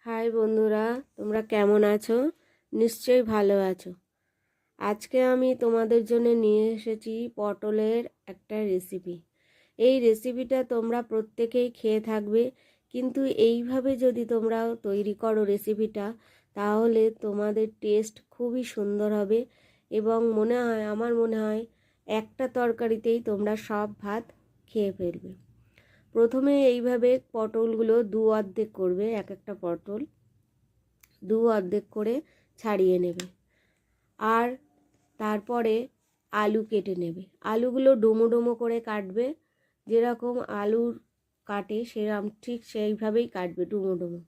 High বন্ধুরা, তোমরা কেমন আছো? নিশ্চয়ই ভালো আছো। আজকে আমি তোমাদের জন্য নিয়ে এসেছি পটলের একটা রেসিপি। এই রেসিপিটা তোমরা প্রত্যেকেই খেয়ে থাকবে, কিন্তু এইভাবে যদি তোমরা তৈরি করো রেসিপিটা, তাহলে তোমাদের টেস্ট খুবই সুন্দর হবে এবং আমার মনে হয় একটা তরকারিতেই তোমরা সব ভাত খেয়ে ফেলবে। প্রথমে এইভাবে পটলগুলো দু অর্ধেক করবে, এক একটা পটল দু অর্ধেক করে ছাড়িয়ে নেবে। আর তারপরে আলু কেটে নেবে। আলুগুলো ডুমো ডুমো করে কাটবে, যেরকম আলুর কাটে সেরকম ঠিক সেইভাবেই কাটবে, ডুমো ডুমো।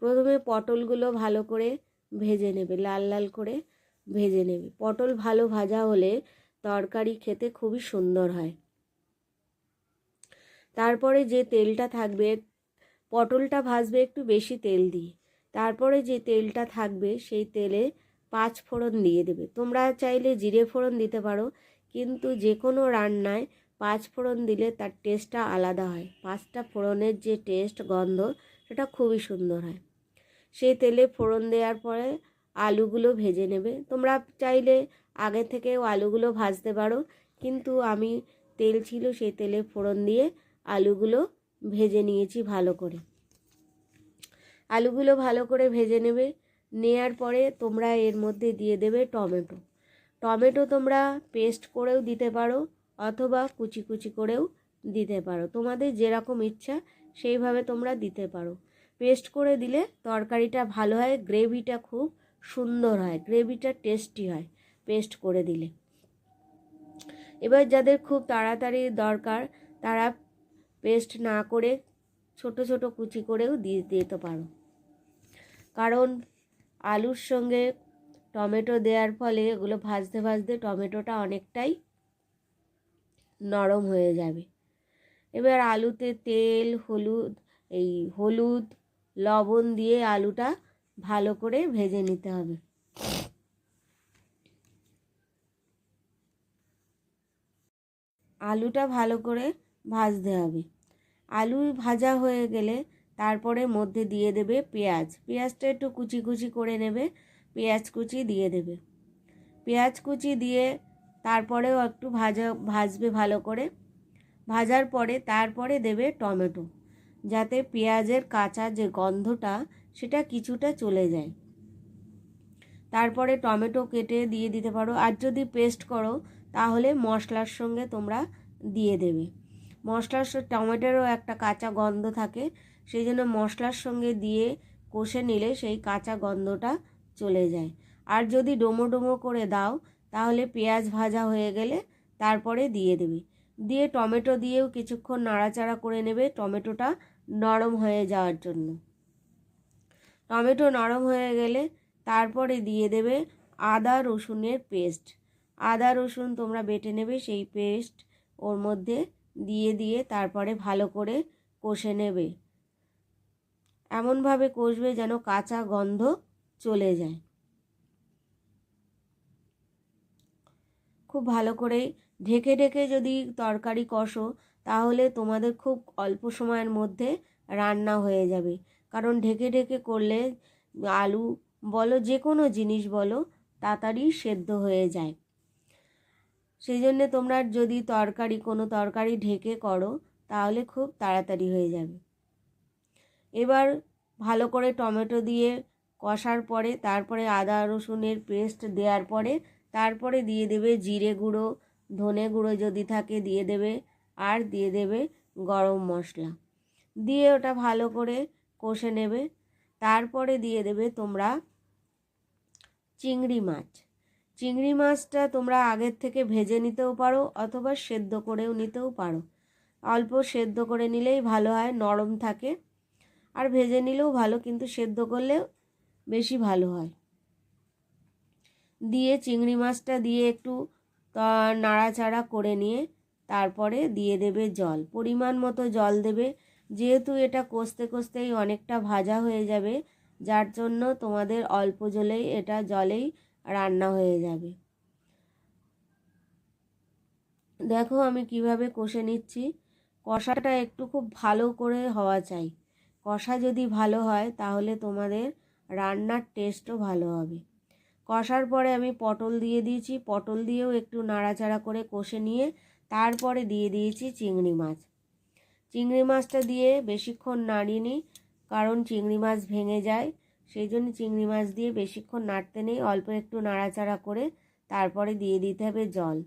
প্রথমে পটলগুলো ভালো করে ভেজে নেবে, লাল লাল করে ভেজে নেবে। পটল ভালো ভাজা হলে তরকারি খেতে খুবই সুন্দর হয়। তারপরে যে তেলটা থাকবে, পটলটা ভাজবে একটু বেশি তেল দিয়ে। তারপরে যে তেলটা থাকবে সেই তেলে 5 ফোড়ন দিয়ে দেবে। তোমরা চাইলে জিরে ফোড়ন দিতে পারো, কিন্তু যে কোনো রান্নায় 5 ফোড়ন দিলে তার টেস্টটা আলাদা হয়। 5টা ফোড়নের যে টেস্ট, গন্ধ, সেটা খুবই সুন্দর হয়। সেই তেলে ফোড়ন দেওয়ার পরে আলুগুলো ভেজে নেবে। তোমরা চাইলে আগে থেকেও আলুগুলো ভাজতে পারো, কিন্তু আমি তেল ছিল সেই তেলে ফোড়ন দিয়ে আলুগুলো ভেজে নিয়েছি ভালো করে। আলুগুলো ভালো করে ভেজে নেবে। নেয়ার পরে তোমরা এর মধ্যে দিয়ে দেবে টমেটো। টমেটো তোমরা পেস্ট করেও দিতে পারো অথবা কুচি কুচি করেও দিতে পারো, তোমাদের যেরকম ইচ্ছা সেইভাবে তোমরা দিতে পারো। পেস্ট করে দিলে তরকারিটা ভালো হয়, গ্রেভিটা খুব সুন্দর হয়, গ্রেভিটা টেস্টি হয় পেস্ট করে দিলে। এবার যাদের খুব তাড়াতাড়ি দরকার তারা পেস্ট না করে ছোট ছোট কুচি করেও দিয়ে দিতে পারো, কারণ আলুর সঙ্গে টমেটো দেওয়ার ফলে এগুলো ভাজতে ভাজতে টমেটোটা অনেকটাই নরম হয়ে যাবে। এবার আলুতে তেল, হলুদ লবণ দিয়ে আলুটা ভালো করে ভেজে নিতে হবে। আলুটা ভালো করে ভাজতে হবে। আলু ভাজা হয়ে গেলে তারপরে মধ্যে দিয়ে দেবে পেঁয়াজ। পেঁয়াজটা একটু কুচি কুচি করে নেবে, পেঁয়াজ কুচি দিয়ে দেবে। পেঁয়াজ কুচি দিয়ে তারপরেও একটু ভাজবে ভালো করে। ভাজার পরে তারপরে দেবে টমেটো, যাতে পেঁয়াজের কাঁচা যে গন্ধটা সেটা কিছুটা চলে যায়। তারপরে টমেটো কেটে দিয়ে দিতে পারো, আর যদি পেস্ট করো তাহলে মশলার সঙ্গে তোমরা দিয়ে দেবে। টমেটোরও একটা কাঁচা গন্ধ থাকে, সেই জন্য মশলার সঙ্গে দিয়ে কষে নিলে সেই কাঁচা গন্ধটা চলে যায়। আর যদি ডোমো ডোমো করে দাও তাহলে পেঁয়াজ ভাজা হয়ে গেলে তারপরে দিয়ে দেবে। দিয়ে টমেটো দিয়েও কিছুক্ষণ নাড়াচাড়া করে নেবে টমেটোটা নরম হয়ে যাওয়ার জন্য। টমেটো নরম হয়ে গেলে তারপরে দিয়ে দেবে আদা রসুনের পেস্ট। আদা রসুন তোমরা বেটে নেবে, সেই পেস্ট ওর মধ্যে দিয়ে তারপরে ভালো করে কষে নেবে। এমনভাবে কষবে যেন কাঁচা গন্ধ চলে যায়। খুব ভালো করে ঢেকে ঢেকে যদি তরকারি কষো তাহলে তোমাদের খুব অল্প সময়ের মধ্যে রান্না হয়ে যাবে, কারণ ঢেকে ঢেকে করলে আলু বলো যে কোনো জিনিস বলো তাড়াতাড়ি সেদ্ধ হয়ে যায়। সেই জন্যে তোমরা যদি কোনো তরকারি ঢেকে করো তাহলে খুব তাড়াতাড়ি হয়ে যাবে। এবার ভালো করে টমেটো দিয়ে কষার পরে তারপরে আদা রসুনের পেস্ট দেওয়ার পরে তারপরে দিয়ে দেবে জিরে গুঁড়ো, ধনে গুঁড়ো যদি থাকে দিয়ে দেবে, আর দিয়ে দেবে গরম মশলা। দিয়ে ওটা ভালো করে কষে নেবে। তারপরে দিয়ে দেবে তোমরা চিংড়ি মাছ। চিংড়ি মাছটা তোমরা আগের থেকে ভেজে নিতেও পারো অথবা সেদ্ধ করেও নিতেও পারো। অল্প সেদ্ধ করে নিলেই ভালো হয়, নরম থাকে। আর ভেজে নিলেও ভালো, কিন্তু সেদ্ধ করলেও বেশি ভালো হয়। দিয়ে চিংড়ি মাছটা দিয়ে একটু নাড়াচাড়া করে নিয়ে তারপরে দিয়ে দেবে জল, পরিমাণ মতো জল দেবে। যেহেতু এটা কষতে কষতেই অনেকটা ভাজা হয়ে যাবে, যার জন্য তোমাদের অল্প জলেই রান্না হয়ে যাবে। দেখো আমি কিভাবে কষে নিচ্ছি। কষাটা একটু খুব ভালো করে হওয়া চাই, কষা যদি ভালো হয় তাহলে তোমাদের রান্নার টেস্টও ভালো হবে। কষার পরে আমি পটল দিয়ে দিয়েছি, পটল দিয়েও একটু নাড়াচাড়া করে কষে নিয়ে তারপরে দিয়ে দিয়েছি চিংড়ি মাছ। চিংড়ি মাছটা দিয়ে বেশিক্ষণ নাড়িনি, কারণ চিংড়ি মাছ ভেঙে যায়, সেই জন্য চিংড়ি মাছ দিয়ে বেশিক্ষণ নাড়তে নেই। অল্প একটু নাড়াচাড়া করে তারপরে দিয়ে দিতে হবে জল।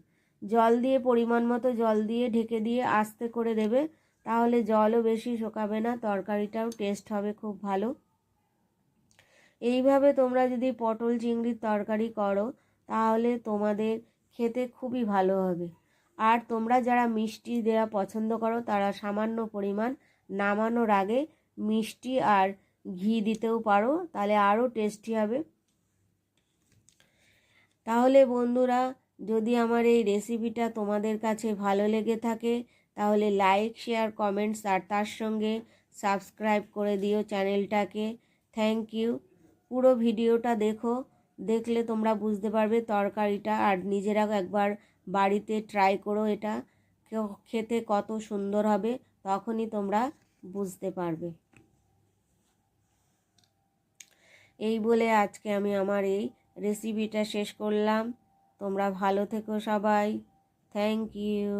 জল দিয়ে পরিমাণ মতো জল দিয়ে ঢেকে দিয়ে আস্তে করে দেবে, তাহলে জলও বেশি শোকাবে না, তরকারিটাও টেস্ট হবে খুব ভালো। এইভাবে তোমরা যদি পটল চিংড়ির তরকারি করো তাহলে তোমাদের খেতে খুবই ভালো হবে। আর তোমরা যারা মিষ্টি দেওয়া পছন্দ করো তারা সামান্য পরিমাণ নামানোর আগে মিষ্টি আর ঘি দিতেও পারো, তাহলে আরও টেস্টি হবে। তাহলে বন্ধুরা, যদি আমার এই রেসিপিটা তোমাদের কাছে ভালো লেগে থাকে তাহলে লাইক, শেয়ার, কমেন্টস আর তার সঙ্গে সাবস্ক্রাইব করে দিও চ্যানেলটাকে। Thank you. পুরো ভিডিওটা দেখো, দেখলে তোমরা বুঝতে পারবে তরকারিটা, আর নিজেরাও একবার বাড়িতে ট্রাই করো, এটা খেতে কত সুন্দর হবে, তখনই তোমরা বুঝতে পারবে। এই বলে আজকে আমি আমার এই রেসিপিটা শেষ করলাম। তোমরা ভালো থেকো সবাই। Thank you.